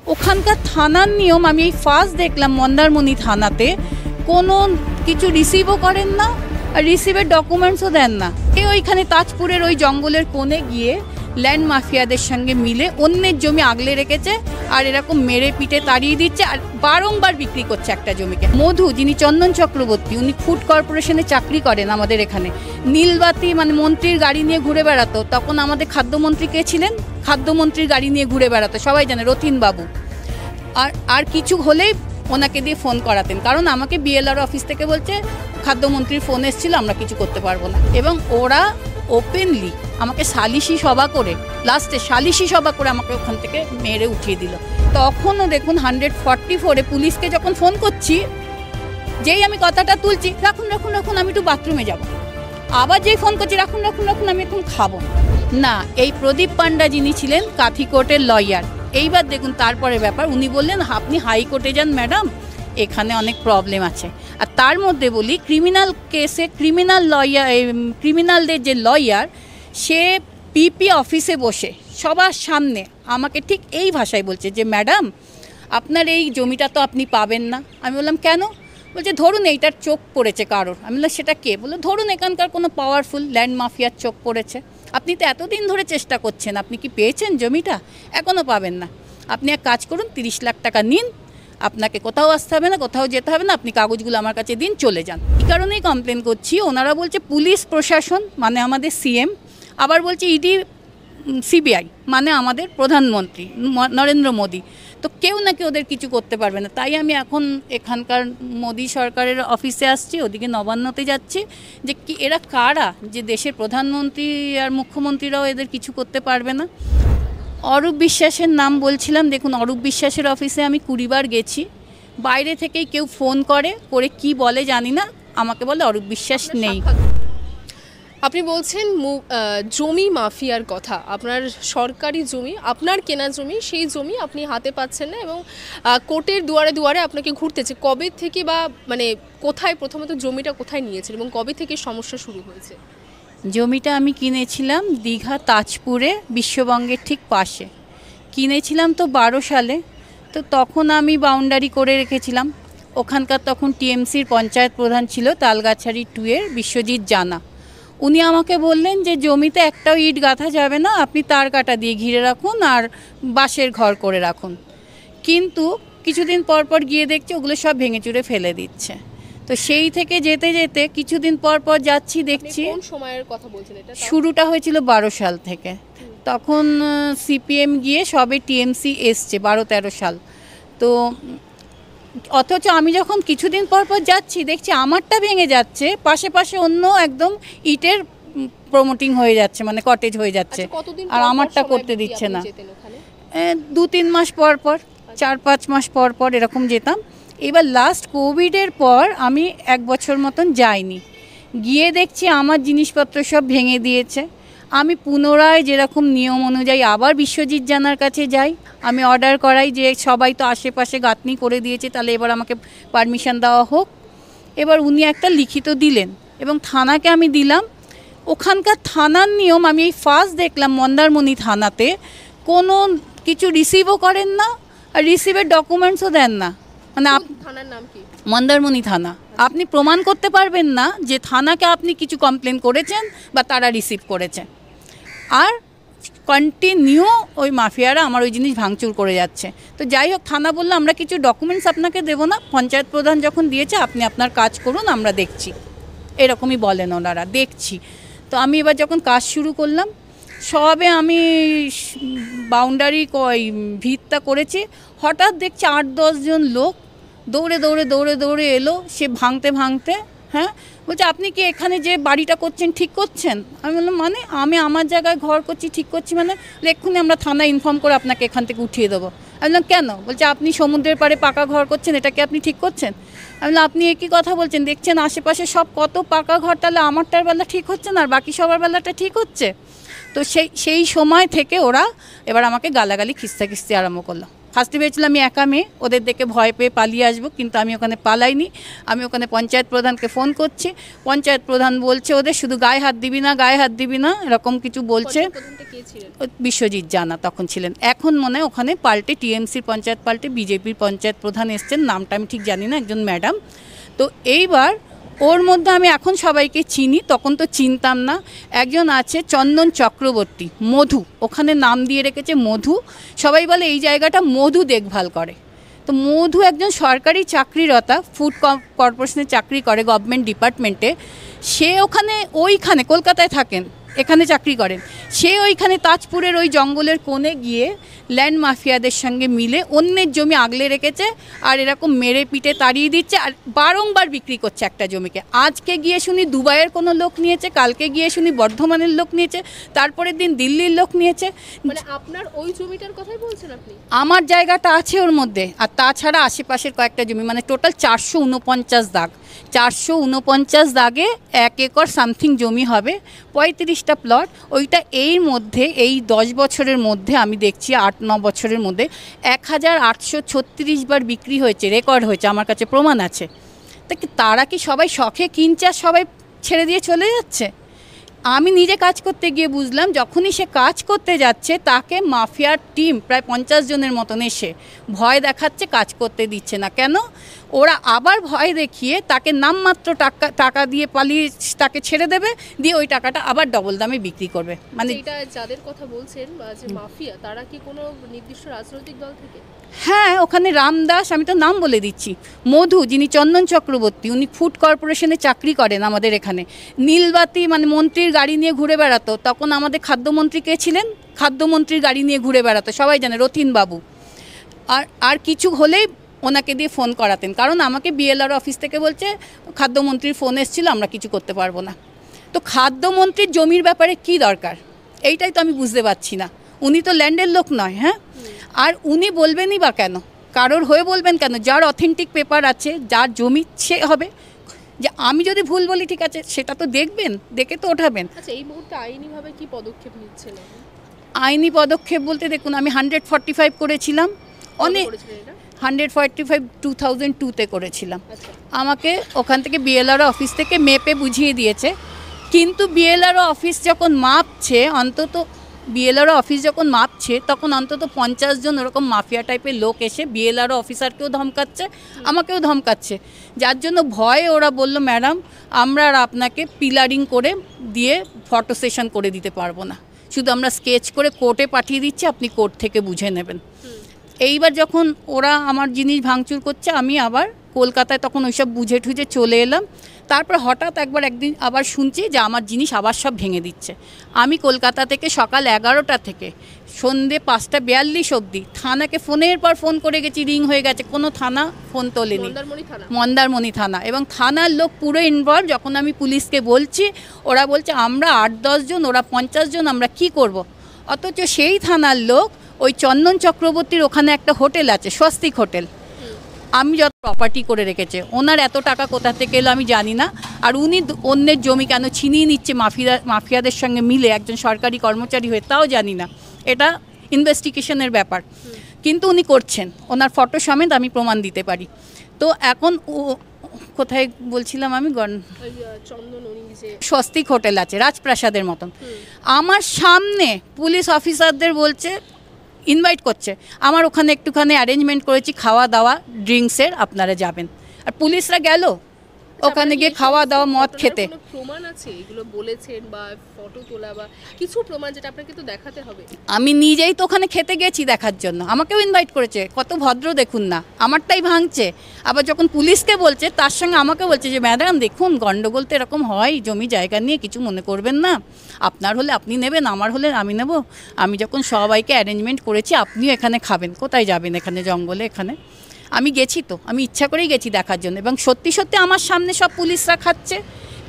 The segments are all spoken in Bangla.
ওখানকার থানার নিয়ম আমি এই ফার্স্ট দেখলাম মন্দারমণি থানাতে কোনো কিছু রিসিভও করেন না আর রিসিভের ডকুমেন্টসও দেন না। ওইখানে তাজপুরের ওই জঙ্গলের কোণে গিয়ে ল্যান্ড মাফিয়াদের সঙ্গে মিলে অন্যের জমি আগলে রেখেছে আর এরকম মেরে পিটে তাড়িয়ে দিচ্ছে আর বারংবার বিক্রি করছে একটা জমিকে। মধু, যিনি চন্দন চক্রবর্তী, উনি ফুড কর্পোরেশনে চাকরি করেন আমাদের এখানে। নীলবাতি মানে মন্ত্রীর গাড়ি নিয়ে ঘুরে বেড়াতো, তখন আমাদের খাদ্যমন্ত্রী কে ছিলেন, খাদ্যমন্ত্রীর গাড়ি নিয়ে ঘুরে বেড়াতো, সবাই জানে, রথীন বাবু। আর কিছু হলেই ওনাকে দিয়ে ফোন করাতেন, কারণ আমাকে বিএলআর অফিস থেকে বলছে খাদ্যমন্ত্রীর ফোন এসেছিল, আমরা কিছু করতে পারবো না। এবং ওরা ওপেনলি আমাকে সালিশি সভা করে, লাস্টে সালিশি সভা করে আমাকে ওখান থেকে মেরে উঠিয়ে দিল। তখনও দেখুন 144-এ পুলিশকে যখন ফোন করছি, যেই আমি কথাটা তুলছি, রাখুন রাখুন রাখুন আমি একটু বাথরুমে যাব, আবার যেই ফোন করছি রাখুন রাখুন রাখুন আমি এখন খাবো না। এই প্রদীপ পান্ডা যিনি ছিলেন কাথি কোর্টের লয়ার, এইবার দেখুন তারপরে ব্যাপার, উনি বললেন আপনি হাইকোর্টে যান ম্যাডাম, এখানে অনেক প্রবলেম আছে। আর তার মধ্যে বলি, ক্রিমিনাল কেসে ক্রিমিনালদের যে লয়ার, সে পিপি অফিসে বসে সবার সামনে আমাকে ঠিক এই ভাষায় বলছে যে ম্যাডাম আপনার এই জমিটা তো আপনি পাবেন না। আমি বললাম কেন? বলছে ধরুন এইটার চোখ পড়েছে কারোর। আমি বললাম সেটা কে? বললো ধরুন এখানকার কোনো পাওয়ারফুল ল্যান্ড মাফিয়ার চোখ পড়েছে, আপনি তো এতদিন ধরে চেষ্টা করছেন, আপনি কি পেয়েছেন জমিটা? এখনও পাবেন না। আপনি এক কাজ করুন, 30 লাখ টাকা নিন, আপনাকে কোথাও আসতে হবে না, কোথাও যেতে হবে না, আপনি কাগজগুলো আমার কাছে দিন, চলে যান। এই কারণেই কমপ্লেন করছি। ওনারা বলছে পুলিশ প্রশাসন মানে আমাদের সিএম, আবার বলছে ইডি সিবিআই মানে আমাদের প্রধানমন্ত্রী নরেন্দ্র মোদী, তো কেউ নাকি ওদের কিছু করতে পারবে না। তাই আমি এখন এখানকার মোদী সরকারের অফিসে আসছি, ওদিকে নবান্নতে যাচ্ছি, যে কি এরা কারা যে দেশের প্রধানমন্ত্রী আর মুখ্যমন্ত্রীরাও এদের কিছু করতে পারবে না। অরূপ বিশ্বাসের নাম বলছিলাম, দেখুন অরূপ বিশ্বাসের অফিসে আমি 20 বার গেছি, বাইরে থেকেই কেউ ফোন করে কি বলে জানি না, আমাকে বলে অরূপ বিশ্বাস নেই। আপনি বলছেন জমি মাফিয়ার কথা, আপনার সরকারি জমি, আপনার কেনা জমি, সেই জমি আপনি হাতে পাচ্ছেন না এবং কোর্টের দুয়ারে দুয়ারে আপনাকে ঘুরতেছে। কবে থেকে বা মানে কোথায় প্রথমত জমিটা কোথায় নিয়েছেন এবং কবে থেকে সমস্যা শুরু হয়েছে? জমিটা আমি কিনেছিলাম দীঘা তাজপুরে, বিশ্ববঙ্গের ঠিক পাশে কিনেছিলাম তো 12 সালে। তো তখন আমি বাউন্ডারি করে রেখেছিলাম। ওখানকার তখন টিএমসির পঞ্চায়েত প্রধান ছিল তালগাছাড়ি 2 এর বিশ্বজিৎ জানা। উনি আমাকে বললেন যে জমিতে একটাও ইট গাঁথা যাবে না, আপনি তার কাটা দিয়ে ঘিরে রাখুন আর বাঁশের ঘর করে রাখুন। কিন্তু কিছুদিন পর পর গিয়ে দেখছি ওগুলো সব ভেঙে চুরে ফেলে দিচ্ছে। তো সেই থেকে যেতে যেতে কিছুদিন পর পর যাচ্ছি, দেখছি। কোন সময়ের কথা বলছেন এটা? শুরুটা হয়েছিল 12 সাল থেকে, তখন সিপিএম গিয়ে সবে টিএমসি এসছে 12-13 সাল। তো অথচ আমি যখন কিছুদিন পর পর যাচ্ছি দেখছি আমারটা ভেঙে যাচ্ছে, পাশে পাশে অন্য একদম ইটের প্রমোটিং হয়ে যাচ্ছে, মানে কটেজ হয়ে যাচ্ছে, আর আমারটা করতে দিচ্ছে না। 2-3 মাস পর পর, 4-5 মাস পর পর এরকম যেতাম। এবার লাস্ট কোভিডের পর আমি 1 বছর মতন যাইনি, গিয়ে দেখছি আমার জিনিসপত্র সব ভেঙে দিয়েছে। আমি পুনরায় যেরকম নিয়ম অনুযায়ী আবার বিশ্বজিৎ জানার কাছে যাই, আমি অর্ডার করাই যে সবাই তো আশেপাশে গাঁথনি করে দিয়েছে, তাহলে এবার আমাকে পারমিশন দেওয়া হোক। এবার উনি একটা লিখিত দিলেন এবং থানাকে আমি দিলাম। ওখানকার থানার নিয়ম আমি এই ফার্স্ট দেখলাম মন্দারমণি থানাতে কোনো কিছু রিসিভও করেন না আর রিসিভের ডকুমেন্টসও দেন না। মানে থানার নাম কি? মন্দারমণি থানা। আপনি প্রমাণ করতে পারবেন না যে থানাকে আপনি কিছু কমপ্লেন করেছেন বা তারা রিসিভ করেছে। আর কন্টিনিউ ওই মাফিয়ারা আমার ওই জিনিস ভাঙচুর করে যাচ্ছে। তো যাই হোক, থানা বললো আমরা কিছু ডকুমেন্টস আপনাকে দেবো না, পঞ্চায়েত প্রধান যখন দিয়েছে আপনি আপনার কাজ করুন, আমরা দেখছি, এরকমই বলেন ওনারা, দেখছি। তো আমি এবার যখন কাজ শুরু করলাম, সবে আমি বাউন্ডারি ভিতটা করেছি, হঠাৎ দেখছি 8-10 জন লোক দৌড়ে দৌড়ে দৌড়ে দৌড়ে এলো, সে ভাঙতে ভাঙতে। হ্যাঁ, বলছে আপনি কি এখানে যে বাড়িটা করছেন ঠিক করছেন? আমি বললাম মানে আমি আমার জায়গায় ঘর করছি, ঠিক করছি মানে? এক্ষুনি আমরা থানায় ইনফর্ম করে আপনাকে এখান থেকে উঠিয়ে দেবো। আমি বললাম কেন? বলছে আপনি সমুদ্রের পাড়ে পাকা ঘর করছেন, এটাকে আপনি ঠিক করছেন? আমি বললাম আপনি একই কথা বলছেন, দেখছেন আশেপাশে সব কত পাকা ঘর, তাহলে আমারটার বেলা ঠিক হচ্ছে না আর বাকি সবার বেলাটা ঠিক হচ্ছে? তো সেই সময় থেকে ওরা এবার আমাকে গালাগালি খিস্তি আরম্ভ করলো। ফার্স্টে ভেবেছিলাম আমি একা মেয়ে, ওদের দেখে ভয় পেয়ে পালিয়ে আসবো, কিন্তু আমি ওখানে পালাইনি। আমি ওখানে পঞ্চায়েত প্রধানকে ফোন করছি, পঞ্চায়েত প্রধান বলছে ওদের শুধু গায়ে হাত দিবি না, গায়ে হাত দিবি না, এরকম কিছু বলছে। বিশ্বজিৎ জানা তখন ছিলেন, এখন মনে হয় ওখানে পাল্টে টিএমসির পঞ্চায়েত পাল্টে বিজেপির পঞ্চায়েত প্রধান এসছেন, নামটা আমি ঠিক জানি না, একজন ম্যাডাম। তো এইবার ওর মধ্যে আমি এখন সবাইকে চিনি, তখন তো চিনতাম না। একজন আছে চন্দন চক্রবর্তী, মধু, ওখানে নাম দিয়ে রেখেছে মধু, সবাই বলে এই জায়গাটা মধু দেখভাল করে। তো মধু একজন সরকারি চাকরিরতা, ফুড কর্পোরেশনে চাকরি করে গভর্নমেন্ট ডিপার্টমেন্টে। সে ওইখানে কলকাতায় থাকেন, এখানে চাকরি করেন। সে ওইখানে তাজপুরের ওই জঙ্গলের কোণে গিয়ে ল্যান্ড মাফিয়াদের সঙ্গে মিলে অন্যের জমি আগলে রেখেছে, আর এরকম মেরে পিটে তাড়িয়ে দিচ্ছে, আর বারংবার বিক্রি করছে একটা জমিকে। আজকে গিয়ে শুনি দুবাইয়ের কোনো লোক নিয়েছে, কালকে গিয়ে শুনি বর্ধমানের লোক নিয়েছে, তারপরের দিন দিল্লির লোক নিয়েছে। মানে আপনার ওই জমিটার কথাই বলছেন আপনি? আমার জায়গাটা আছে ওর মধ্যে, আর তাছাড়া আশেপাশের কয়েকটা জমি, মানে টোটাল 449 দাগ। 449 দাগে 1 একর সামথিং জমি হবে, 35টা প্লট। ওইটা এর মধ্যে এই 10 বছরের মধ্যে আমি দেখছি 8-9 বছরের মধ্যে 1836 বার বিক্রি হয়েছে, রেকর্ড হয়েছে, আমার কাছে প্রমাণ আছে। তারা কি সবাই শখে কিনছে আর সবাই ছেড়ে দিয়ে চলে যাচ্ছে? আমি নিজে কাজ করতে গিয়ে বুঝলাম, যখনই সে কাজ করতে যাচ্ছে তাকে মাফিয়ার টিম প্রায় 50 জনের মতন এসে ভয় দেখাচ্ছে, কাজ করতে দিচ্ছে না। কেন? ওরা আবার ভয় দেখিয়ে তাকে নামমাত্র টাকা দিয়ে পালিয়ে তাকে ছেড়ে দেবে, দিয়ে ওই টাকাটা আবার ডবল দামে বিক্রি করবে। মানে এটা যাদের কথা বলছেন যে মাফিয়া, তারা কি কোনো নির্দিষ্ট রাজনৈতিক দল থেকে? হ্যাঁ, ওখানে রামদাস, আমি তো নাম বলে দিচ্ছি, মধু যিনি চন্দন চক্রবর্তী, উনি ফুড কর্পোরেশনে চাকরি করেন আমাদের এখানে। নীলবাতি মানে মন্ত্রীর গাড়ি নিয়ে ঘুরে বেড়াতো, তখন আমাদের খাদ্যমন্ত্রী কে ছিলেন, খাদ্যমন্ত্রীর গাড়ি নিয়ে ঘুরে বেড়াতো, সবাই জানে, রথিনবাবু। আর কিছু হলেই ওনাকে দিয়ে ফোন করাতেন, কারণ আমাকে বিএলআর অফিস থেকে বলছে খাদ্যমন্ত্রীর ফোন এসেছিল, আমরা কিছু করতে পারবো না। তো খাদ্যমন্ত্রীর জমির ব্যাপারে কি দরকার, এইটাই তো আমি বুঝতে পারছি না। উনি তো ল্যান্ডের লোক নয়, হ্যাঁ, আর উনি বলবেনই বা কেন, কারোর হয়ে বলবেন কেন? যার অথেন্টিক পেপার আছে, যার জমি, সে হবে। যে আমি যদি ভুল বলি, ঠিক আছে, সেটা তো দেখবেন, দেখে তো ওঠাবেন। আচ্ছা, এই মুহূর্তে আইনিভাবে কি পদক্ষেপ নিচ্ছেন? আইনি পদক্ষেপ বলতে দেখুন, আমি 145 করেছিলাম, অনেক 145 2002-তে করেছিলাম। আমাকে ওখান থেকে বিএলআর অফিস থেকে মেপে বুঝিয়ে দিয়েছে, কিন্তু বিএলআর অফিস যখন মাপছে তখন অন্তত 50 জন ওরকম মাফিয়া টাইপের লোক এসে বিএলআর অফিসারকেও ধমকাচ্ছে, আমাকেও ধমকাচ্ছে, যার জন্য ভয়ে ওরা বলল, ম্যাডাম আমরা আর আপনাকে পিলারিং করে দিয়ে ফটো সেশন করে দিতে পারবো না, শুধু আমরা স্কেচ করে কোর্টে পাঠিয়ে দিচ্ছি, আপনি কোর্ট থেকে বুঝে নেবেন। এইবার যখন ওরা আমার জিনিস ভাঙচুর করছে, আমি আবার কলকাতায় তখন ওইসব বুঝে ঠুঝে চলে এলাম। তারপর হঠাৎ একদিন আবার শুনছি যে আমার জিনিস আবার সব ভেঙে দিচ্ছে। আমি কলকাতা থেকে সকাল 11টা থেকে সন্ধ্যে 5:42 অবধি থানাকে ফোনের পর ফোন করে গেছি, রিং হয়ে গেছে, কোনো থানা ফোন তোলেনি। মন্দারমণি থানা, এবং থানার লোক পুরো ইনভলভ। যখন আমি পুলিশকে বলছি, ওরা বলছে আমরা 8-10 জন, ওরা 50 জন, আমরা কি করব? অথচ সেই থানার লোক ওই চন্দন চক্রবর্তীর ওখানে একটা হোটেল আছে, স্বস্তিক হোটেল, আমি যত প্রপার্টি করে রেখেছে, ওনার এত টাকা কোথা থেকে এলো আমি জানি না। আর উনি অন্যের জমি কেন ছিনিয়ে নিচ্ছে মাফিয়াদের সঙ্গে মিলে, একজন সরকারি কর্মচারী হয়ে, তাও জানি না, এটা ইনভেস্টিগেশনের ব্যাপার। কিন্তু উনি করছেন, ওনার ফটো সমেত আমি প্রমাণ দিতে পারি। তো এখন কোথায় বলছিলাম আমি, স্বস্তিক হোটেল আছে রাজপ্রাসাদের মতন, আমার সামনে পুলিশ অফিসারদের বলছে, ইনভাইট করছে, আমার ওখানে একটুখানি অ্যারেঞ্জমেন্ট করেছি খাওয়া দাওয়া ড্রিঙ্কসের, আপনারা যাবেন। আর পুলিশরা গেল ওখানে গিয়ে খাওয়া দাওয়া মদ খেতে। প্রমাণ আছে এগুলো বলেছেন বা ফটো তোলা বা কিছু প্রমাণ যেটা আপনাকে তো দেখাতে হবে? আমি নিজেই তো ওখানে খেতে গেছি দেখার জন্য, আমাকেও ইনভাইট করেছে, কত ভদ্র দেখুন না, আমারটাই ভাঙছে। আবার যখন পুলিশকে বলছে, তার সঙ্গে আমাকে বলছে যে ম্যাডাম দেখুন, গন্ডগোল তো এরকম হয়, জমি জায়গা নিয়ে কিছু মনে করবেন না, আপনার হলে আপনি নেবেন, আমার হলে আমি নেব, আমি যখন সবাইকে অ্যারেঞ্জমেন্ট করেছি, আপনিও এখানে খাবেন, কোথায় যাবেন এখানে জঙ্গলে? এখানে আমি গেছি তো, আমি ইচ্ছা করেই গেছি দেখার জন্য, এবং সত্যি সত্যি আমার সামনে সব পুলিশরা খাচ্ছে,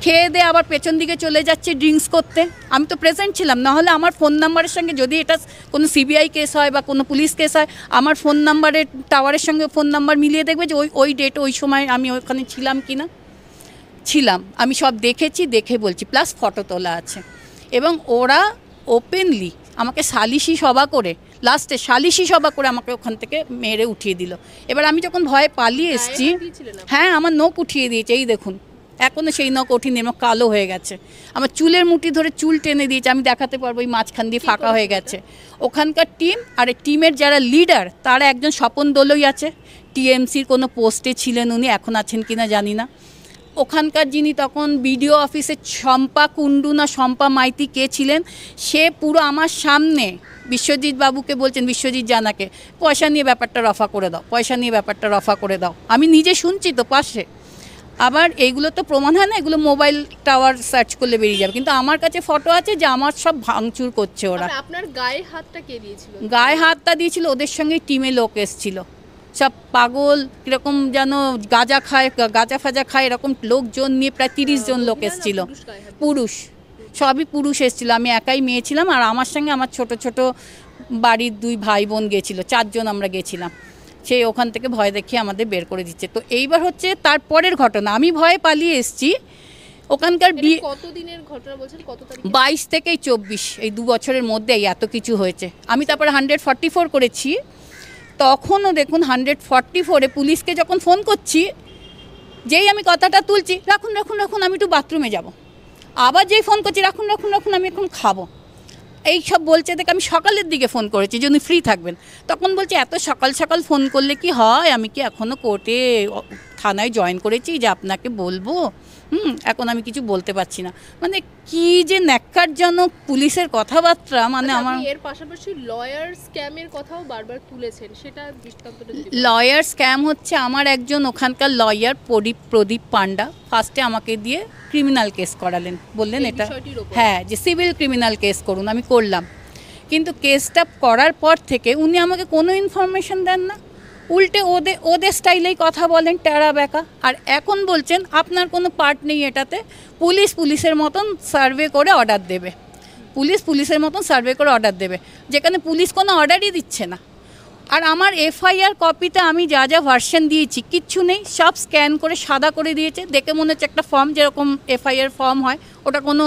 খেয়ে দিয়ে আবার পেছন দিকে চলে যাচ্ছে ড্রিঙ্কস করতে। আমি তো প্রেজেন্ট ছিলাম, নাহলে আমার ফোন নাম্বারের সঙ্গে, যদি এটা কোনো সিবিআই কেস হয় বা কোনো পুলিশ কেস হয়, আমার ফোন নাম্বারের টাওয়ারের সঙ্গে ফোন নাম্বার মিলিয়ে দেখবে যে ওই ডেট, ওই সময় আমি ওখানে ছিলাম কি না। ছিলাম, আমি সব দেখেছি, দেখে বলছি, প্লাস ফটো তোলা আছে। এবং ওরা ওপেনলি আমাকে সালিশি সভা করে লাস্টে সালিশি সভা করে আমাকে ওখান থেকে মেরে উঠিয়ে দিল। এবার আমি যখন ভয়ে পালিয়ে এসেছি, হ্যাঁ আমার নখ উঠিয়ে দিয়েছে, এই দেখুন এখনও সেই নখ ওঠেনি, আমার কালো হয়ে গেছে। আমার চুলের মুঠি ধরে চুল টেনে দিয়েছে, আমি দেখাতে পারবো এই মাঝখান দিয়ে ফাঁকা হয়ে গেছে। ওখানকার টিম আর এই টিমের যারা লিডার তারা একজন স্বপন দোলই আছে, টিএমসির কোনো পোস্টে ছিলেন উনি, এখন আছেন কিনা জানি না। ওখানকার যিনি তখন বিডিও অফিসে শম্পা কুণ্ডু না শম্পা মাইতি কে ছিলেন, সে পুরো আমার সামনে বিশ্বজিৎ বাবুকে বলছেন, বিশ্বজিৎ জানাকে, পয়সা নিয়ে ব্যাপারটা রফা করে দাও, পয়সা নিয়ে ব্যাপারটা রফা করে দাও। আমি নিজে শুনছি তো পাশে। আবার এইগুলো তো প্রমাণ হয় না, এগুলো মোবাইল টাওয়ার সার্চ করলে বেরিয়ে যাবে, কিন্তু আমার কাছে ফটো আছে যে আমার সব ভাঙচুর করছে ওরা। আপনার গায়ে হাতটা কে দিয়েছিল? গায়ে হাতটা দিয়েছিল ওদের সঙ্গে টিমে লোক এসেছিল, সব পাগল কীরকম যেন গাঁজা খায়, গাঁজা ফাজা খায় এরকম লোকজন নিয়ে প্রায় 30 জন লোক এসেছিল, পুরুষ, সবই পুরুষ এসেছিল। আমি একাই মেয়ে ছিলাম, আর আমার সঙ্গে আমার ছোট ছোট বাড়ির 2 ভাই বোন গেছিলো, 4 জন আমরা গেছিলাম। সেই ওখান থেকে ভয় দেখিয়ে আমাদের বের করে দিচ্ছে। তো এইবার হচ্ছে তারপরের ঘটনা, আমি ভয়ে পালিয়ে এসেছি। ওখানকার কতদিনের ঘটনা বলছেন, কত তারিখ? 22 থেকে 24, এই 2 বছরের মধ্যে এত কিছু হয়েছে। আমি তারপরে 144 করেছি, তখনও দেখুন 144-এ পুলিশকে যখন ফোন করছি, যেই আমি কথাটা তুলছি, রাখুন রাখুন রাখুন আমি একটু বাথরুমে যাব, আবার যেই ফোন করছি, রাখুন রাখুন রাখুন আমি এখন খাবো, এই সব বলছে। দেখে আমি সকালের দিকে ফোন করেছি যে উনি ফ্রি থাকবেন, তখন বলছে এত সকাল সকাল ফোন করলে কি হয়, আমি কি এখনও কোর্টে থানায় জয়েন করেছি যে আপনাকে বলবো, এখন আমি কিছু বলতে পারছি না। মানে কি যে ন্যাক্কারজনক পুলিশের কথাবার্তা, মানে আমার। এর পাশাপাশি লয়ার স্ক্যামের কথাও বারবার তুলেছেন, সেটা দৃষ্টান্তটা। লয়ার স্ক্যাম হচ্ছে, আমার একজন ওখানকার লয়ার প্রদীপ পান্ডা ফার্স্টে আমাকে দিয়ে ক্রিমিনাল কেস করালেন, বললেন এটা হ্যাঁ যে সিভিল ক্রিমিনাল কেস করুন, আমি করলাম। কিন্তু কেসটা করার পর থেকে উনি আমাকে কোনো ইনফরমেশন দেন না, উল্টে ওদের স্টাইলেই কথা বলেন, টেরা বেকা। আর এখন বলছেন আপনার কোনো পার্ট নেই এটাতে, পুলিশের মতন সার্ভে করে অর্ডার দেবে, পুলিশের মতন সার্ভে করে অর্ডার দেবে, যেখানে পুলিশ কোনো অর্ডারই দিচ্ছে না। আর আমার এফআইআর কপিতে আমি যা যা ভার্সন দিয়েছি কিচ্ছু নেই, সব স্ক্যান করে সাদা করে দিয়েছে, দেখে মনে হচ্ছে একটা ফর্ম যেরকম এফআইআর ফর্ম হয়, ওটা কোনো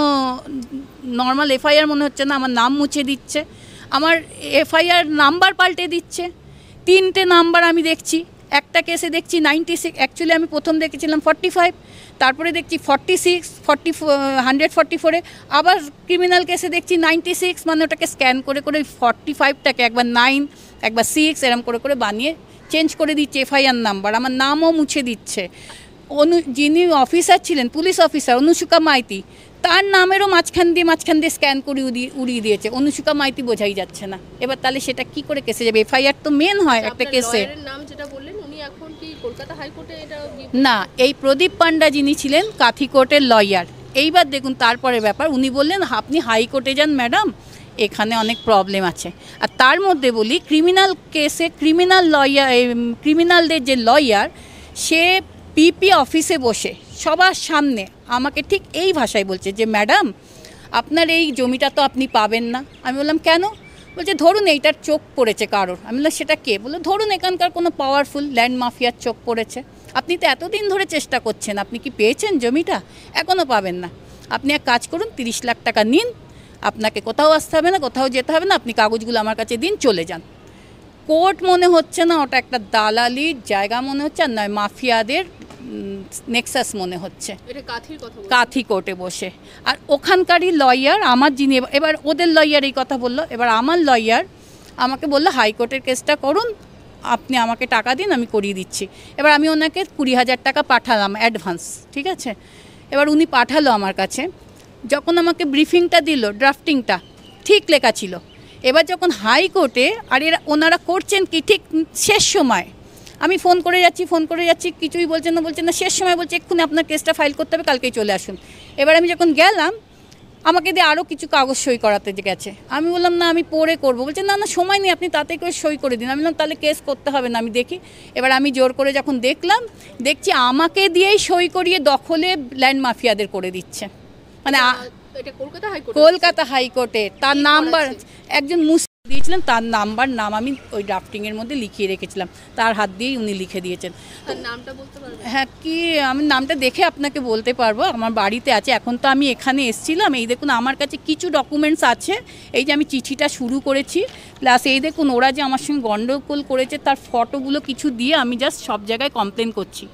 নর্মাল এফআইআর মনে হচ্ছে না। আমার নাম মুছে দিচ্ছে, আমার এফআইআর নাম্বার পাল্টে দিচ্ছে, 3টে নাম্বার আমি দেখছি। একটা কেসে দেখছি 96, অ্যাকচুয়ালি আমি প্রথম দেখেছিলাম 45, তারপরে দেখছি 46, 144-এ, আবার ক্রিমিনাল কেসে দেখছি 96, মানে ওটাকে স্ক্যান করে করে 45টাকে একবার 9 একবার 6 এরম করে করে বানিয়ে চেঞ্জ করে দিচ্ছে এফআইআর নাম্বার, আমার নামও মুছে দিচ্ছে। যিনি অফিসার ছিলেন, পুলিশ অফিসার অনুষ্কা মাইতি, তার নামেরও মাঝখান দিয়ে স্ক্যান করে উড়িয়ে দিয়েছে, অনুষ্কা মাইতি বোঝাই যাচ্ছে না। এবার তাহলে সেটা কি করে কেসে যাবে? এফআইআর তো মেন হয় একটা কেসে। নাম যেটা বললেন, উনি এখন কি কলকাতা হাইকোর্টে এটা না, এই প্রদীপ পান্ডা যিনি ছিলেন কাথি কোর্টের লয়ার। এইবার দেখুন তারপরে ব্যাপার, উনি বললেন আপনি হাইকোর্টে যান ম্যাডাম, এখানে অনেক প্রবলেম আছে। আর তার মধ্যে বলি, ক্রিমিনাল কেসে ক্রিমিনালদের যে লয়ার, সে পিপি অফিসে বসে সবার সামনে আমাকে ঠিক এই ভাষায় বলছে যে ম্যাডাম আপনার এই জমিটা তো আপনি পাবেন না। আমি বললাম কেন? বলছে ধরুন এইটার চোখ পড়েছে কারোর। আমি বললাম সেটা কে? বললো ধরুন এখানকার কোনো পাওয়ারফুল ল্যান্ড মাফিয়ার চোখ পড়েছে, আপনি তো এতদিন ধরে চেষ্টা করছেন, আপনি কি পেয়েছেন জমিটা? এখনও পাবেন না। আপনি এক কাজ করুন, 30 লাখ টাকা নিন, আপনাকে কোথাও আসতে হবে না, কোথাও যেতে হবে না, আপনি কাগজগুলো আমার কাছে দিন, চলে যান। কোর্ট মনে হচ্ছে না, ওটা একটা দালালির জায়গা মনে হচ্ছে, আর নয় মাফিয়াদের নেক্সাস মনে হচ্ছে। কাথি কোর্টে বসে, আর ওখানকারই লয়ার আমার যিনি, এবার ওদের লয়ার এই কথা বললো, এবার আমার লয়ার আমাকে বললো হাইকোর্টের কেসটা করুন, আপনি আমাকে টাকা দিন, আমি করিয়ে দিচ্ছি। এবার আমি ওনাকে 20,000 টাকা পাঠালাম অ্যাডভান্স, ঠিক আছে। এবার উনি পাঠালো আমার কাছে, যখন আমাকে ব্রিফিংটা দিল, ড্রাফটিংটা ঠিক লেখা ছিল। এবার যখন হাইকোর্টে, আর ওনারা করছেন কি ঠিক শেষ সময়, আমি ফোন করে যাচ্ছি, কিছুই বলছেন না, শেষ সময় বলছে এক্ষুনি আপনার কেসটা ফাইল করতে হবে, কালকেই চলে আসুন। এবার আমি যখন গেলাম, আমাকে দিয়ে আরও কিছু কাগজ সই করাতে গেছে। আমি বললাম না আমি পরে করবো। বলছে না সময় নেই, আপনি তাতে করে সই করে দিন। আমি বললাম তাহলে কেস করতে হবে না, আমি দেখি। এবার আমি জোর করে যখন দেখছি আমাকে দিয়েই সই করিয়ে দখলে ল্যান্ড মাফিয়াদের করে দিচ্ছে। মানে কলকাতা হাইকোর্টে তার নাম্বার, একজন দিয়েছিলেন তার নাম আমি ওই ড্রাফটিংয়ের মধ্যে লিখিয়ে রেখেছিলাম, তার হাত দিয়েই উনি লিখে দিয়েছেন। তার নামটা বলতে পারবেন? হ্যাঁ, কি আমি নামটা দেখে আপনাকে বলতে পারবো, আমার বাড়িতে আছে। এখন তো আমি এখানে এসেছিলাম, এই দেখুন আমার কাছে কিছু ডকুমেন্টস আছে, এই যে আমি চিঠিটা শুরু করেছি, প্লাস এই দেখুন ওরা যে আমার সঙ্গে গণ্ডগোল করেছে তার ফটোগুলো কিছু দিয়ে আমি জাস্ট সব জায়গায় কমপ্লেন করছি।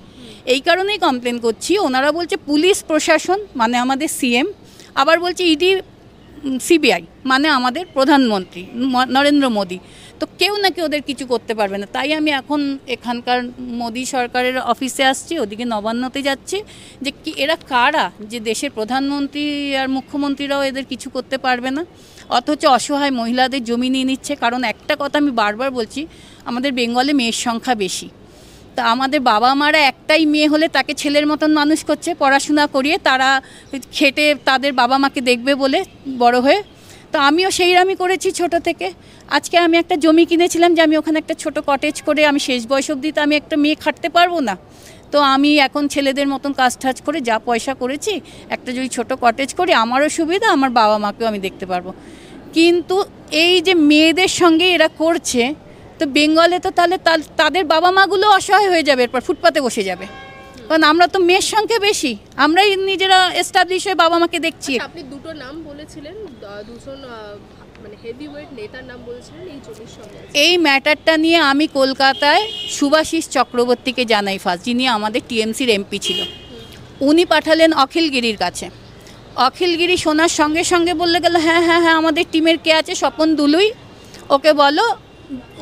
এই কারণেই কমপ্লেন করছি, ওনারা বলছে পুলিশ প্রশাসন মানে আমাদের সিএম, আবার বলছে ইডি সিবিআই মানে আমাদের প্রধানমন্ত্রী নরেন্দ্র মোদী, তো কেউ নাকি ওদের কিছু করতে পারবে না। তাই আমি এখন এখানকার মোদী সরকারের অফিসে আসছি, ওদিকে নবান্নতে যাচ্ছি, যে কি এরা কারা যে দেশের প্রধানমন্ত্রী আর মুখ্যমন্ত্রীরাও এদের কিছু করতে পারবে না, অথচ অসহায় মহিলাদের জমি নিয়ে নিচ্ছে। কারণ একটা কথা আমি বারবার বলছি, আমাদের বেঙ্গলে মেয়ের সংখ্যা বেশি, তা আমাদের বাবা মারা একটাই মেয়ে হলে তাকে ছেলের মতন মানুষ করছে, পড়াশোনা করিয়ে তারা খেটে তাদের বাবা মাকে দেখবে বলে বড় হয়ে। তো আমিও সেইরকমই করেছি ছোট থেকে। আজকে আমি একটা জমি কিনেছিলাম যে আমি ওখানে একটা ছোট কটেজ করে আমি শেষ বয়স অবধি তো আমি একটা মেয়ে খাটতে পারবো না, তো আমি এখন ছেলেদের মতন কাজ টাজ করে যা পয়সা করেছি একটা যদি ছোট কটেজ করি আমারও সুবিধা, আমার বাবা মাকেও আমি দেখতে পারবো। কিন্তু এই যে মেয়েদের সঙ্গে এরা করছে, তো বেঙ্গলে তো তাহলে তাদের বাবা মাগুলো অসহায় হয়ে যাবে, এরপর ফুটপাতে বসে যাবে। কারণ আমরা তো মেয়ের সংখ্যা বেশি, আমরাই নিজেরা এস্টাবলিশ হয়ে বাবা মাকে দেখছি। আপনি দুটো নাম বলেছিলেন, দুজন মানে হেভিওয়েট নেতার নাম বলেছিলেন এই জমির সঙ্গে। এই ম্যাটারটা নিয়ে আমি কলকাতায় সুভাষিস চক্রবর্তীকে জানাই ফার্স্ট, যিনি আমাদের টিএমসির এমপি ছিল। উনি পাঠালেন অখিলগিরির কাছে। অখিলগিরি শোনার সঙ্গে সঙ্গে বললে গেল হ্যাঁ হ্যাঁ হ্যাঁ আমাদের টিমের কে আছে, স্বপন দুলুই, ওকে বলো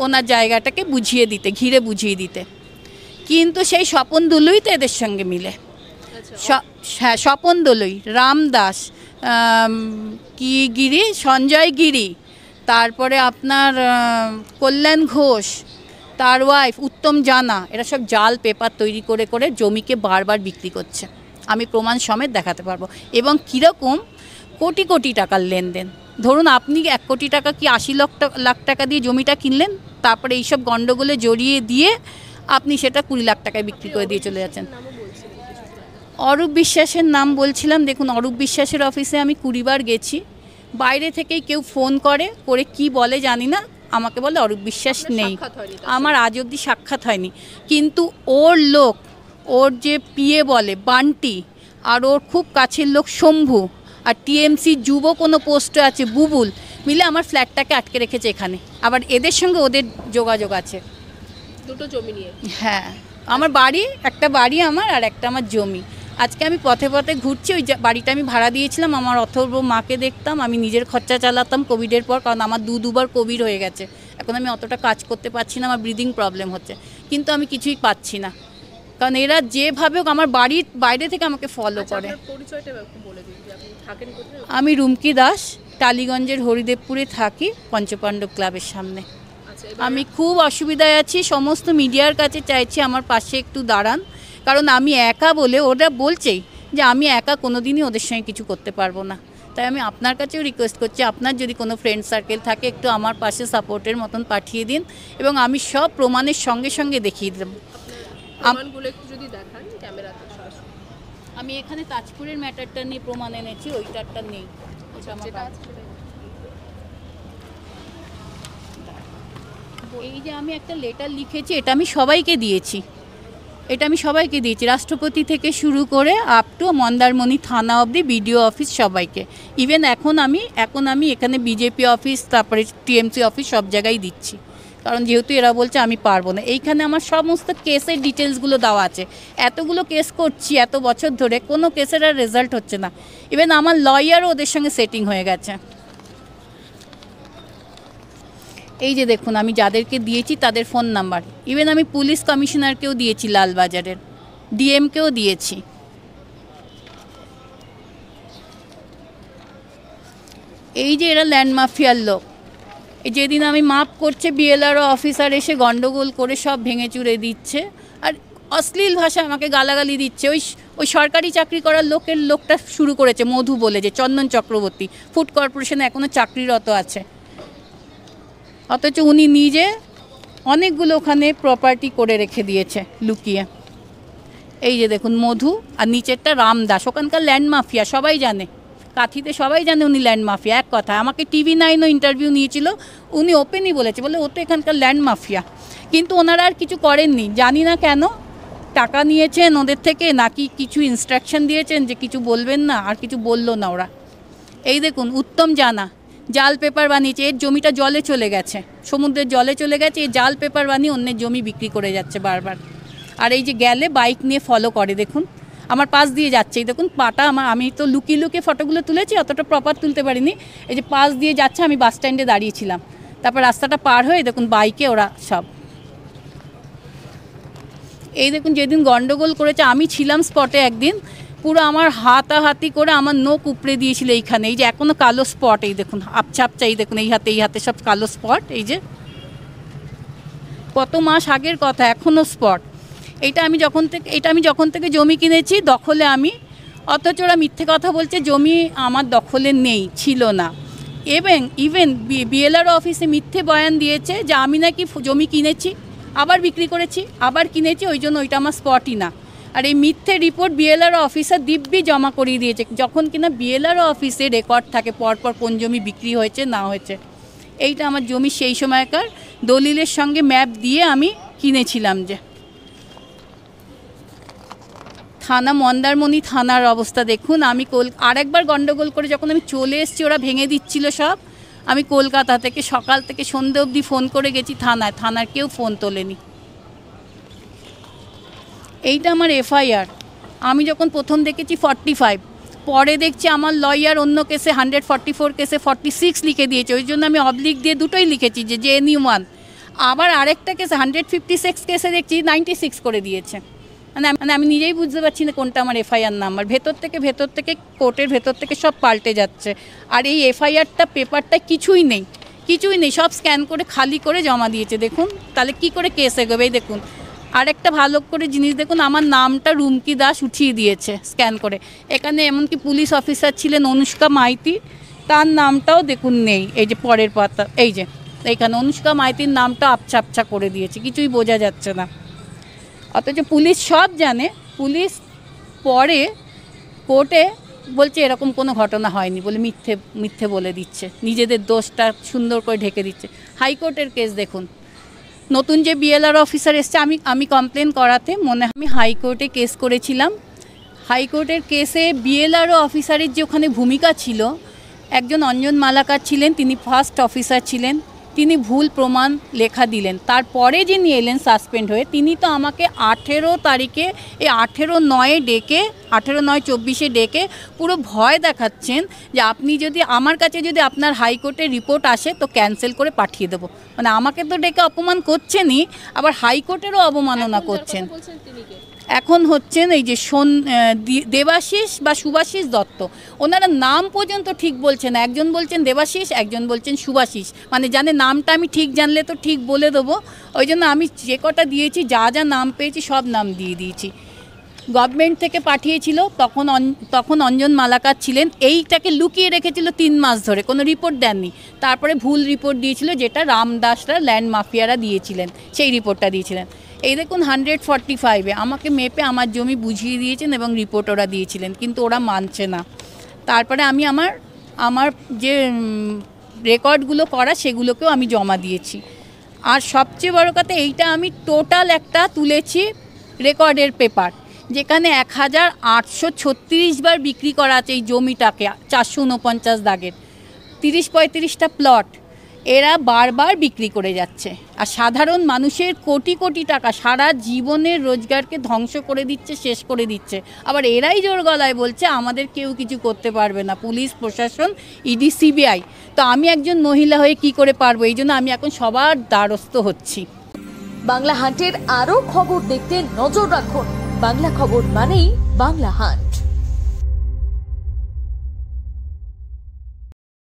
ওনার জায়গাটাকে বুঝিয়ে দিতে, ঘিরে বুঝিয়ে দিতে। কিন্তু সেই স্বপন দুলুই তো এদের সঙ্গে মিলে, হ্যাঁ স্বপন দুলুই, রামদাস, কি গিরি, সঞ্জয় গিরি, তারপরে আপনার কল্যাণ ঘোষ, তার ওয়াইফ উত্তম জানা, এরা সব জাল পেপার তৈরি করে করে জমিকে বারবার বিক্রি করছে, আমি প্রমাণ সমেত দেখাতে পারবো। এবং কীরকম কোটি কোটি টাকার লেনদেন, ধরুন আপনি 1 কোটি টাকা কি 80 লাখ টাকা দিয়ে জমিটা কিনলেন, তারপরে এইসব গণ্ডগোলে জড়িয়ে দিয়ে আপনি সেটা 20 লাখ টাকায় বিক্রি করে দিয়ে চলে যাচ্ছেন। অরূপ বিশ্বাসের নাম বলছিলাম, দেখুন অরূপ বিশ্বাসের অফিসে আমি 20 বার গেছি, বাইরে থেকেই কেউ ফোন করে কি বলে জানি না, আমাকে বলে অরূপ বিশ্বাস নেই, আমার আজ অবধি সাক্ষাৎ হয়নি। কিন্তু ওর লোক, ওর যে পিএ বলে বান্টি, আর ওর খুব কাছের লোক শম্ভু, আর টিএমসি যুব কোনো পোস্টে আছে বুবুল, মিলে আমার ফ্ল্যাটটাকে আটকে রেখেছে এখানে। আবার এদের সঙ্গে ওদের যোগাযোগ আছে দুটো জমি নিয়ে। হ্যাঁ, আমার বাড়ি, একটা বাড়ি আমার আর একটা আমার জমি। আজকে আমি পথে পথে ঘুরছি, ওই বাড়িটা আমি ভাড়া দিয়েছিলাম, আমার অথর্ব মাকে দেখতাম, আমি নিজের খরচা চালাতাম কোভিডের পর, কারণ আমার দুবার কোভিড হয়ে গেছে, এখন আমি অতটা কাজ করতে পারছি না, আমার ব্রিদিং প্রবলেম হচ্ছে, কিন্তু আমি কিছুই পাচ্ছি না, কারণ এরা যেভাবে আমার বাড়ির বাইরে থেকে আমাকে ফলো করে। আমি রুমকি দাস, টালিগঞ্জের হরিদেবপুরে থাকি, পঞ্চপাণ্ডব ক্লাবের সামনে। আমি খুব অসুবিধায় আছি, সমস্ত মিডিয়ার কাছে চাইছি আমার পাশে একটু দাঁড়ান, কারণ আমি একা বলে ওরা বলছেই যে আমি একা কোনোদিনই ওদের সঙ্গে কিছু করতে পারবো না। তাই আমি আপনার কাছেও রিকোয়েস্ট করছি, আপনার যদি কোনো ফ্রেন্ড সার্কেল থাকে একটু আমার পাশে সাপোর্টের মতন পাঠিয়ে দিন, এবং আমি সব প্রমাণের সঙ্গে সঙ্গে দেখিয়ে দেব। আমি এখানে তাজপুরের ম্যাটারটা নিয়ে প্রমাণ এনেছি, ওইটারটা নেই। এই যে আমি একটা লেটার লিখেছি, এটা আমি সবাইকে দিয়েছি, রাষ্ট্রপতি থেকে শুরু করে আপ টু মন্দারমণি থানা অবধি, বিডিও অফিস, সবাইকে। ইভেন এখন আমি এখানে বিজেপি অফিস, তারপরে টিএমসি অফিস, সব জায়গায় দিচ্ছি, কারণ যেহেতু এরা বলছে আমি পারবো না। এইখানে আমার সমস্ত কেসের ডিটেলসগুলো দেওয়া আছে, এতগুলো কেস করছি এত বছর ধরে, কোনো কেসের আর রেজাল্ট হচ্ছে না। ইভেন আমার লয়ারও ওদের সঙ্গে সেটিং হয়ে গেছে। এই যে দেখুন আমি যাদেরকে দিয়েছি তাদের ফোন নাম্বার, ইভেন আমি পুলিশ কমিশনারকেও দিয়েছি, লালবাজারের ডিএমকেও দিয়েছি। এই যে এরা ল্যান্ড মাফিয়ার লোক, এই যেদিন আমি মাপ করছে বিএলআরও অফিসার এসে গন্ডগোল করে সব ভেঙে চুরে দিচ্ছে, আর অশ্লীল ভাষা আমাকে গালাগালি দিচ্ছে। ওই সরকারি চাকরি করার লোকটা শুরু করেছে, মধু বলে, যে চন্দন চক্রবর্তী, ফুড কর্পোরেশনে এখনও চাকরিরত আছে, অথচ উনি নিজে অনেকগুলো ওখানে প্রপার্টি করে রেখে দিয়েছে লুকিয়ে। এই যে দেখুন মধু, আর নিচেরটা রামদাস, ওখানকার ল্যান্ড মাফিয়া, সবাই জানে কাঁথিতে সবাই জানে উনি ল্যান্ড মাফিয়া। এক কথা, আমাকে TV9ও ইন্টারভিউ নিয়েছিল, উনি ওপেনই বলেছে, বলে ও তো এখানকার ল্যান্ড মাফিয়া। কিন্তু ওনারা আর কিছু করেননি, জানি না কেন, টাকা নিয়েছেন ওদের থেকে নাকি কিছু ইনস্ট্রাকশন দিয়েছেন যে কিছু বলবেন না, আর কিছু বললো না ওরা। এই দেখুন, উত্তম জানা জাল পেপার বানিয়েছে, এর জমিটা জলে চলে গেছে, সমুদ্রের জলে চলে গেছে, এই জাল পেপার বানিয়ে অন্যের জমি বিক্রি করে যাচ্ছে বারবার। আর এই যে গেলে বাইক নিয়ে ফলো করে, দেখুন আমার পাশ দিয়ে যাচ্ছে, এই দেখুন পাটা আমি তো লুকিয়ে লুকিয়ে ফটোগুলো তুলেছি, অতটা প্রপার তুলতে পারিনি। এই যে পাশ দিয়ে যাচ্ছে, আমি বাস স্ট্যান্ডে দাঁড়িয়েছিলাম, তারপর রাস্তাটা পার হয়ে দেখুন বাইকে ওরা সব। এই দেখুন, যেদিন গন্ডগোল করেছে আমি ছিলাম স্পটে একদিন, পুরো আমার হাতাহাতি করে আমার নখ উপড়ে দিয়েছিল এইখানে। এই যে এখনও কালো স্পট, এই দেখুন আপচা আপচা, এই দেখুন এই হাতে সব কালো স্পট। এই যে কত মাস আগের কথা, এখনও স্পট। এটা আমি যখন থেকে জমি কিনেছি দখলে আমি, অথচ ওরা মিথ্যে কথা বলছে জমি আমার দখলে নেই, ছিল না। ইভেন BLRO অফিসে মিথ্যে বয়ান দিয়েছে যে আমি নাকি জমি কিনেছি, আবার বিক্রি করেছি, আবার কিনেছি, ওই জন্য ওইটা আমার স্পটই না। আর এই মিথ্যে রিপোর্ট BLRO অফিসার দিব্যি জমা করিয়ে দিয়েছে, যখন কিনা BLRO অফিসে রেকর্ড থাকে পরপর কোন জমি বিক্রি হয়েছে না হয়েছে। এইটা আমার জমি, সেই সময়কার দলিলের সঙ্গে ম্যাপ দিয়ে আমি কিনেছিলাম। যে থানা, মন্দারমণি থানার অবস্থা দেখুন। আমি আরেকবার গন্ডগোল করে যখন আমি চলে এসেছি, ওরা ভেঙে দিচ্ছিল সব। আমি কলকাতা থেকে সকাল থেকে সন্ধে অবধি ফোন করে গেছি থানার কেউ ফোন তোলেনি। এইটা আমার FIR। আমি যখন প্রথম দেখেছি 45, পরে দেখছি আমার লয়ার অন্য কেসে 144 কেসে 46 লিখে দিয়েছে, ওই জন্য আমি অবলিক দিয়ে দুটোই লিখেছি যে JNU1। আবার আরেকটা কেসে 156 কেসে দেখছি 96 করে দিয়েছে। মানে আমি নিজেই বুঝতে পারছি না কোনটা আমার FIR নাম্বার। ভেতর থেকে কোর্টের ভেতর থেকে সব পাল্টে যাচ্ছে। আর এই FIRটা পেপারটা কিছুই নেই, সব স্ক্যান করে খালি করে জমা দিয়েছে। দেখুন তাহলে কি করে কেস এগোবে। এই দেখুন আরেকটা ভালো করে জিনিস দেখুন, আমার নামটা রুমকি দাস উঠিয়ে দিয়েছে স্ক্যান করে। এখানে এমনকি পুলিশ অফিসার ছিলেন অনুষ্কা মাইতি, তার নামটাও দেখুন নেই। এই যে পরের পাতা, এই যে এইখানে অনুষ্কা মাইতির নামটা আপছা করে দিয়েছে, কিছুই বোঝা যাচ্ছে না। অথচ পুলিশ সব জানে, পুলিশ পরে কোর্টে বলছে এরকম কোনো ঘটনা হয়নি বলে মিথ্যে বলে দিচ্ছে, নিজেদের দোষটা সুন্দর করে ঢেকে দিচ্ছে। হাইকোর্টের কেস দেখুন, নতুন যে BLRO অফিসার এসছে, আমি কমপ্লেন করাতে মনে হয় আমি হাইকোর্টে কেস করেছিলাম। হাইকোর্টের কেসে BLRO অফিসারের যে ওখানে ভূমিকা ছিল, একজন অঞ্জন মালাকার ছিলেন, তিনি ফার্স্ট অফিসার ছিলেন, তিনি ভুল প্রমাণ লেখা দিলেন। তারপরে যিনি এলেন সাসপেন্ড হয়ে, তিনি তো আমাকে 18 তারিখে এই 18/9 ডেকে 18/9/24 ডেকে পুরো ভয় দেখাচ্ছেন যে আপনি যদি আমার কাছে যদি আপনার হাইকোর্টের রিপোর্ট আসে তো ক্যান্সেল করে পাঠিয়ে দেবো। মানে আমাকে তো ডেকে অপমান করছেনই, আবার হাইকোর্টেরও অবমাননা করছেন। এখন হচ্ছেন এই যে দেবাশিস বা সুভাশিস দত্ত, ওনারা নাম পর্যন্ত ঠিক বলছেন। একজন বলছেন দেবাশিস, একজন বলছেন সুভাশিস। মানে জানে নামটা আমি ঠিক জানলে তো ঠিক বলে দেবো, ওই জন্য আমি যে কটা দিয়েছি, যা নাম পেয়েছি সব নাম দিয়ে দিয়েছি। গভর্নমেন্ট থেকে পাঠিয়েছিল, তখন অঞ্জন মালাকার ছিলেন, এইটাকে লুকিয়ে রেখেছিল 3 মাস ধরে, কোনো রিপোর্ট দেননি। তারপরে ভুল রিপোর্ট দিয়েছিল, যেটা রামদাসরা ল্যান্ড মাফিয়ারা দিয়েছিলেন, সেই রিপোর্টটা দিয়েছিলেন। এই দেখুন 145-এ আমাকে মেপে আমার জমি বুঝিয়ে দিয়েছেন এবং রিপোর্ট ওরা দিয়েছিলেন, কিন্তু ওরা মানছে না। তারপরে আমি আমার যে রেকর্ডগুলো করা সেগুলোকেও আমি জমা দিয়েছি। আর সবচেয়ে বড় কথা, এইটা আমি টোটাল একটা তুলেছি রেকর্ডের পেপার, যেখানে 1836 বার বিক্রি করা আছে এই জমিটাকে, 449 দাগের 30-35টা প্লট এরা বারবার বিক্রি করে যাচ্ছে। আর সাধারণ মানুষের কোটি কোটি টাকা, সারা জীবনের রোজগারকে ধ্বংস করে দিচ্ছে, শেষ করে দিচ্ছে। আবার এরাই জোর গলায় বলছে আমাদের কেউ কিছু করতে পারবে না, পুলিশ প্রশাসন, ED CBI। তো আমি একজন মহিলা হয়ে কি করে পারবো? এই জন্য আমি এখন সবার দ্বারস্থ হচ্ছি। বাংলা হান্টের আরও খবর দেখতে নজর রাখুন। বাংলা খবর মানেই বাংলা হান্ট।